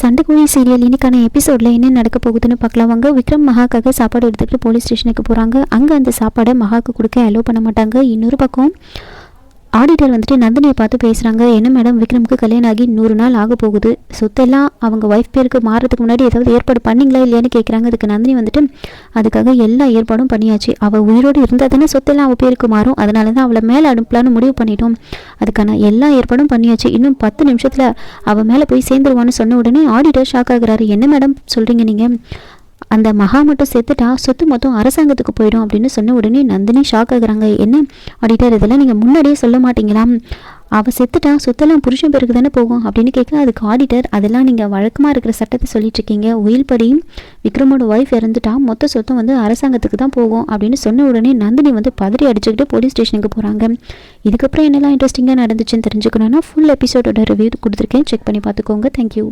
சண்டைக்கோழி serial இன்னைக்கான எபிசோடில் என்ன நடக்க போகுதுன்னு பார்க்கலாம் வாங்க. விக்ரம் மகாக்காக சாப்பாடு எடுத்துக்கிட்டு போலீஸ் ஸ்டேஷனுக்கு போகிறாங்க. அங்கே அந்த சாப்பாடை மகாக்கு கொடுக்க அலோவ் பண்ண மாட்டாங்க. இன்னொரு பக்கம் ஆடிட்டர் வந்துட்டு நந்தினியை பார்த்து பேசுகிறாங்க. என்ன மேடம், விக்ரமுக்கு கல்யாணம் ஆகி 100 நாள் ஆக போகுது, சொத்தெல்லாம் அவங்க ஒய்ஃப் பேருக்கு மாறுறதுக்கு முன்னாடி ஏதாவது ஏற்பாடு பண்ணிங்களா இல்லையான்னு கேட்குறாங்க. அதுக்கு நந்தினி வந்துட்டு அதுக்காக எல்லா ஏற்பாடும் பண்ணியாச்சு, அவள் உயிரோடு இருந்தால் தானே சொத்தெல்லாம் அவள் பேருக்கு மாறும், அதனால தான் அவளை மேலே அனுப்பலான்னு முடிவு பண்ணிட்டோம், அதுக்கான எல்லா ஏற்பாடும் பண்ணியாச்சு, இன்னும் 10 நிமிஷத்தில் அவள் மேலே போய் சேர்ந்துருவான்னு சொன்ன உடனே ஆடிட்டர் ஷாக் ஆகுறாரு. என்ன மேடம் சொல்கிறீங்க நீங்கள், அந்த மகா மட்டும் செத்துட்டா சொத்து மொத்தம் அரசாங்கத்துக்கு போயிடும் அப்படின்னு சொன்ன உடனே நந்தினி ஷாக் ஆகுறாங்க. என்ன ஆடிட்டர், இதெல்லாம் நீங்கள் முன்னாடியே சொல்ல மாட்டீங்களா, அவள் செத்துட்டா சொத்தெல்லாம் புருஷன் பேருக்கு தானே போகும் அப்படின்னு கேட்க, அதுக்கு ஆடிட்டர் அதெல்லாம் நீங்கள் வழக்கமாக இருக்கிற சட்டத்தை சொல்லிட்டு இருக்கீங்க, உயில் படியும் விக்ரமோட ஒய்ஃப் இறந்துட்டா மொத்த சொத்தம் வந்து அரசாங்கத்துக்கு தான் போகும் அப்படின்னு சொன்ன உடனே நந்தினி வந்து பதறி அடிச்சுக்கிட்டு போலீஸ் ஸ்டேஷனுக்கு போகிறாங்க. இதுக்கப்புறம் என்னெல்லாம் இன்ட்ரெஸ்டிங்காக நடந்துச்சுன்னு தெரிஞ்சுக்கணுன்னா ஃபுல் எபிசோடோட ரிவ்யூ கொடுத்துருக்கேன், செக் பண்ணி பார்த்துக்கோங்க. தேங்க்யூ.